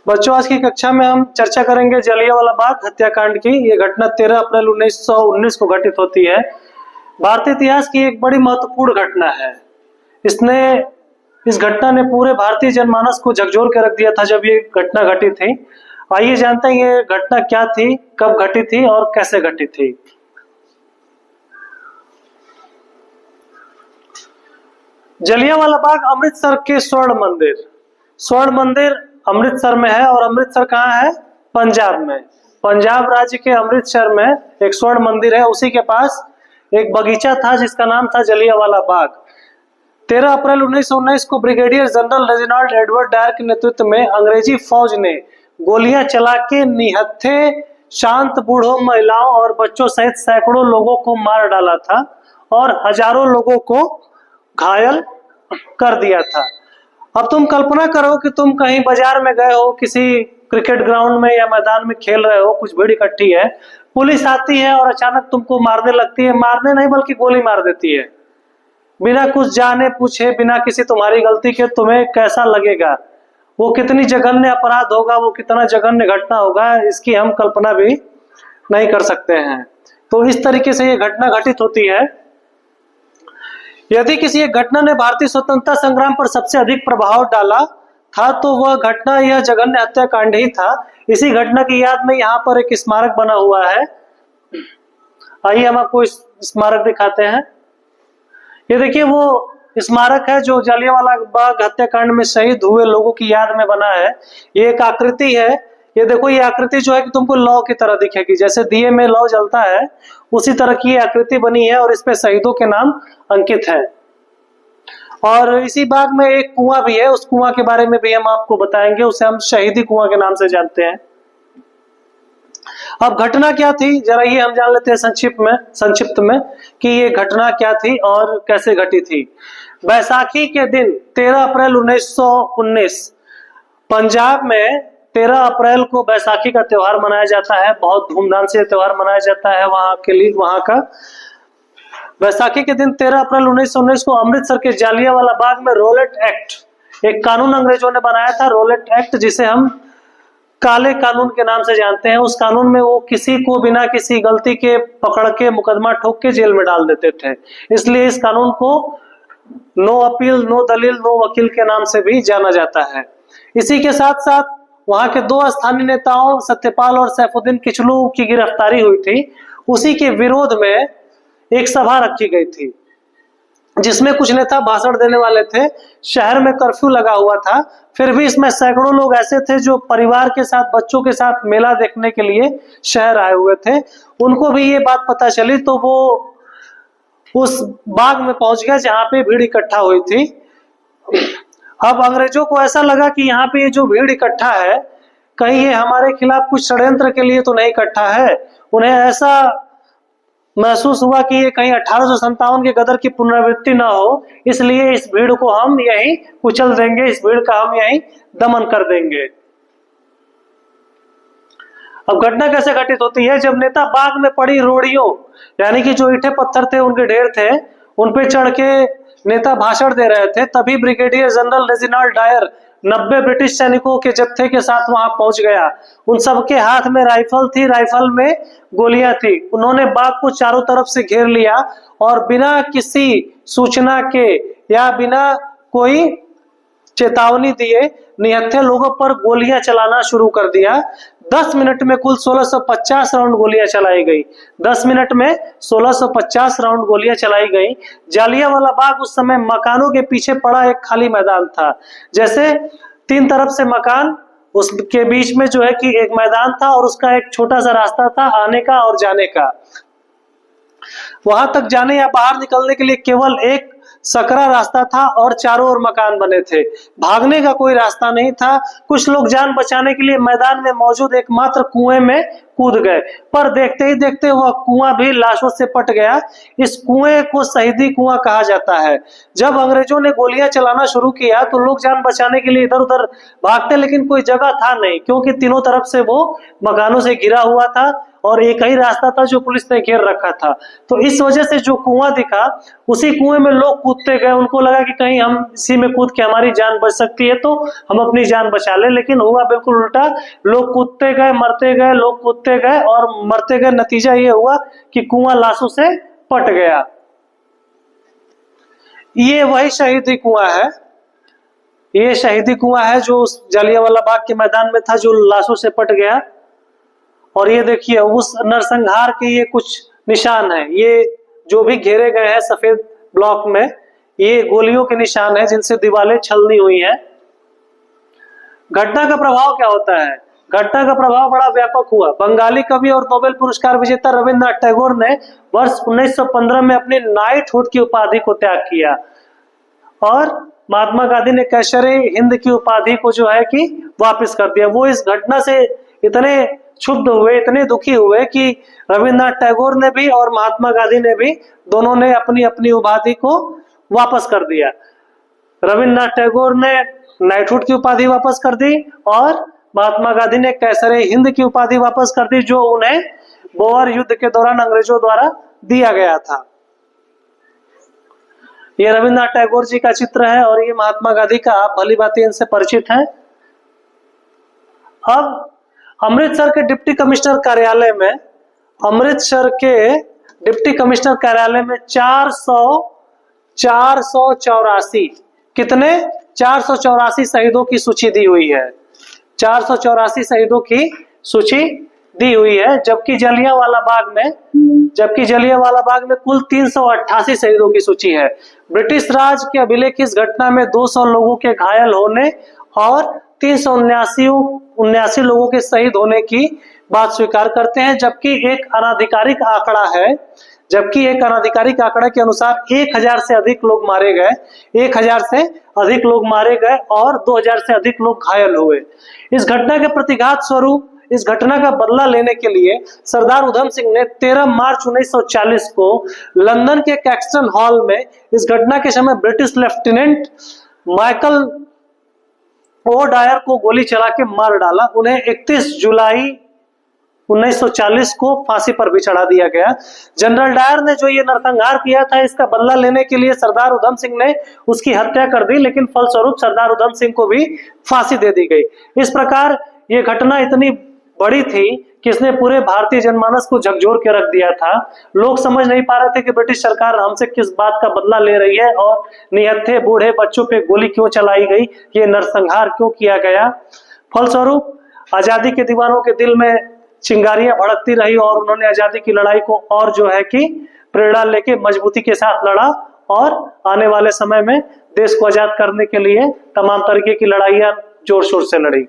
बच्चों, आज की कक्षा में हम चर्चा करेंगे जलियांवाला बाग हत्याकांड की। ये घटना 13 अप्रैल 1919 को घटित होती है। भारतीय इतिहास की एक बड़ी महत्वपूर्ण घटना है। इस घटना ने पूरे भारतीय जनमानस को झकझोर के रख दिया था जब ये घटना घटी थी। आइए जानते हैं ये घटना क्या थी, कब घटी थी और कैसे घटी थी। जलियांवाला बाग अमृतसर के स्वर्ण मंदिर अमृतसर में है। और अमृतसर कहाँ है? पंजाब में। पंजाब राज्य के अमृतसर में एक स्वर्ण मंदिर है। उसी के पास एक बगीचा था जिसका नाम था जलियांवाला बाग। 13 अप्रैल 1919 को brigadier general Reginald Edward Dyer के नेतृत्व में अंग्रेजी फौज ने गोलियां चला के निहत्थे शांत बूढ़ों, महिलाओं और बच्चों सहित सैकड़ों लोगों को मार डाला था और हजारों लोगों को घायल कर दिया था। अब तुम कल्पना करो कि तुम कहीं बाजार में गए हो, किसी क्रिकेट ग्राउंड में या मैदान में खेल रहे हो, कुछ भीड़ इकट्ठी है, पुलिस आती है और अचानक तुमको मारने लगती है। मारने नहीं बल्कि गोली मार देती है, बिना कुछ जाने पूछे, बिना किसी तुम्हारी गलती के। तुम्हें कैसा लगेगा? वो कितनी जघन्य अपराध होगा, वो कितना जघन्य घटना होगा, इसकी हम कल्पना भी नहीं कर सकते हैं। तो इस तरीके से ये घटना घटित होती है। यदि किसी एक घटना ने भारतीय स्वतंत्रता संग्राम पर सबसे अधिक प्रभाव डाला था तो वह घटना यह जघन्य हत्याकांड ही था। इसी घटना की याद में यहाँ पर एक स्मारक बना हुआ है। आइए हम आपको इस स्मारक दिखाते हैं। ये देखिए वो स्मारक है जो जलियांवाला बाग हत्याकांड में शहीद हुए लोगों की याद में बना है। ये एक आकृति है। ये देखो, ये आकृति जो है कि तुमको लौ की तरह दिखेगी, जैसे दिए में लौ जलता है उसी तरह की आकृति बनी है और इस पे शहीदों के नाम अंकित है। और इसी बाग में एक कुआं भी है, उस कुआं के बारे में भी हम आपको बताएंगे। उसे हम शहीदी कुआं के नाम से जानते हैं। अब घटना क्या थी जरा ये हम जान लेते हैं संक्षिप्त में कि ये घटना क्या थी और कैसे घटी थी। बैसाखी के दिन 13 अप्रैल 1919 पंजाब में 13 अप्रैल को बैसाखी का त्योहार मनाया जाता है। बहुत धूमधाम से त्योहार मनाया जाता है वहां का। बैसाखी के दिन 13 अप्रैल 1919 को अमृतसर के जलियांवाला बाग में रोलेट एक्ट, एक कानून अंग्रेजों ने बनाया था, रोलेट एक्ट, जिसे हम काले कानून के नाम से जानते हैं। उस कानून में वो किसी को बिना किसी गलती के पकड़ के मुकदमा ठोक के जेल में डाल देते थे। इसलिए इस कानून को नो अपील, नो दलील, नो वकील के नाम से भी जाना जाता है। इसी के साथ साथ वहां के दो स्थानीय नेताओं सत्यपाल और सैफुद्दीन किचलू की गिरफ्तारी हुई थी। उसी के विरोध में एक सभा रखी गई थी जिसमें कुछ नेता भाषण देने वाले थे। शहर में कर्फ्यू लगा हुआ था, फिर भी इसमें सैकड़ों लोग ऐसे थे जो परिवार के साथ, बच्चों के साथ मेला देखने के लिए शहर आए हुए थे। उनको भी ये बात पता चली तो वो उस बाग में पहुंच गया जहां पे भीड़ इकट्ठा हुई थी। अब अंग्रेजों को ऐसा लगा कि यहाँ पे ये जो भीड़ इकट्ठा है, कहीं ये हमारे खिलाफ कुछ षड्यंत्र के लिए तो नहीं इकट्ठा है। उन्हें ऐसा महसूस हुआ कि ये कहीं 1857 के गदर की पुनरावृत्ति ना हो, इसलिए इस भीड़ को हम यहीं कुचल देंगे, इस भीड़ का हम यहीं दमन कर देंगे। अब घटना कैसे घटित होती है? जब नेता बाग में पड़ी रोड़ियों, यानी कि जो ईंटे पत्थर थे उनके ढेर थे, उन पे चढ़ के नेता भाषण दे रहे थे, तभी brigadier general Reginald Dyer 90 British सैनिकों के जत्थे के साथ वहां पहुंच गया। उन सबके हाथ में राइफल थी, राइफल में गोलियां थी। उन्होंने बाग को चारों तरफ से घेर लिया और बिना किसी सूचना के या बिना कोई चेतावनी दिए निहत्थे लोगों पर गोलियां चलाना शुरू कर दिया। 10 मिनट में कुल 1650 राउंड गोलियां चलाई गई। 10 मिनट में 1650 राउंड गोलियां चलाई गई। जलियांवाला बाग उस समय मकानों के पीछे पड़ा एक खाली मैदान था। जैसे 3 तरफ से मकान, उसके बीच में जो है कि एक मैदान था और उसका एक छोटा सा रास्ता था आने का और जाने का। वहां तक जाने या बाहर निकलने के लिए केवल एक सकरा रास्ता था और चारों ओर मकान बने थे। भागने का कोई रास्ता नहीं था। कुछ लोग जान बचाने के लिए मैदान में मौजूद एकमात्र कुएं में कूद गए, पर देखते ही देखते वह कुआं भी लाशों से पट गया। इस कुएं को शहीदी कुआं कहा जाता है। जब अंग्रेजों ने गोलियां चलाना शुरू किया तो लोग जान बचाने के लिए इधर उधर भागते, लेकिन कोई जगह था नहीं, क्योंकि तीनों तरफ से वो मकानों से घिरा हुआ था और एक ही रास्ता था जो पुलिस ने घेर रखा था। तो इस वजह से जो कुआं दिखा, उसी कुएं में लोग कूदते गए। उनको लगा कि कहीं हम इसी में कूद के हमारी जान बच सकती है तो हम अपनी जान बचा ले, लेकिन हुआ बिल्कुल उल्टा। लोग कूदते गए, मरते गए, लोग कूदते गए और मरते गए। नतीजा ये हुआ कि कुआं लाशों से पट गया। ये वही शहीदी कुआं है, ये शहीदी कुआं है जो जलियांवाला बाग के मैदान में था, जो लाशों से पट गया। और ये देखिए उस नरसंहार के ये कुछ निशान है, ये जो भी घेरे गए हैं सफेद ब्लॉक में, ये गोलियों के निशान है जिनसे दीवारें छलनी हुई हैं। घटना का प्रभाव क्या होता है? घटना का प्रभाव बड़ा व्यापक हुआ। बंगाली कवि और नोबेल पुरस्कार विजेता रविन्द्रनाथ टैगोर ने वर्ष 1915 में अपनी नाइटहुड की उपाधि को त्याग किया और महात्मा गांधी ने कैसरे हिंद की उपाधि को जो है कि वापस कर दिया। वो इस घटना से इतने क्षुब्ध हुए, इतने दुखी हुए कि रविन्द्रनाथ टैगोर ने भी और महात्मा गांधी ने भी, दोनों ने अपनी अपनी उपाधि को वापस कर दिया। रविन्द्रनाथ टैगोर ने नाइटहुड की उपाधि वापस कर दी और महात्मा गांधी ने कैसरे हिंद की उपाधि वापस कर दी, जो उन्हें बोअर युद्ध के दौरान अंग्रेजों द्वारा दिया गया था। ये रविन्द्रनाथ टैगोर जी का चित्र है और ये महात्मा गांधी का। आप भली भांति इनसे परिचित हैं। अब अमृतसर के डिप्टी कमिश्नर कार्यालय में, अमृतसर के डिप्टी कमिश्नर कार्यालय में 484 कितने 484 शहीदों की सूची दी हुई है। 484 शहीदों की सूची दी हुई है, जबकि जलियांवाला बाग में कुल 388 शहीदों की सूची है। ब्रिटिश राज के अभिलेख इस घटना में 200 लोगों के घायल होने और 379 लोगों के शहीद होने की बात स्वीकार करते हैं, जबकि एक अनाधिकारिक आंकड़ा के अनुसार 1000 से अधिक लोग मारे गए, 1000 से अधिक लोग मारे गए और 2000 से अधिक लोग घायल हुए। इस घटना के प्रतिघात स्वरूप, इस घटना का बदला लेने के लिए सरदार उधम सिंह ने 13 मार्च 1940 को लंदन के कैक्सटन हॉल में इस घटना के समय British lieutenant Michael O'Dwyer को गोली चला के मार डाला। उन्हें 31 जुलाई 1940 को फांसी पर भी चढ़ा दिया गया। जनरल डायर ने जो ये नरसंहार किया था, इसका बदला लेने के लिए सरदार उधम सिंह ने उसकी हत्या कर दी, लेकिन फलस्वरूप सरदार उधम सिंह को भी फांसी दे दी गई। इस प्रकार ये घटना इतनी बड़ी थी कि इसने पूरे भारतीय जनमानस को झकझोर के रख दिया था। लोग समझ नहीं पा रहे थे कि ब्रिटिश सरकार हमसे किस बात का बदला ले रही है और निहत्थे बूढ़े बच्चों पे गोली क्यों चलाई गई, ये नरसंहार क्यों किया गया। फलस्वरूप आजादी के दीवानों के दिल में चिंगारियां भड़कती रही और उन्होंने आजादी की लड़ाई को और जो है कि प्रेरणा लेके मजबूती के साथ लड़ा और आने वाले समय में देश को आजाद करने के लिए तमाम तरीके की लड़ाइयां जोर शोर से लड़ी।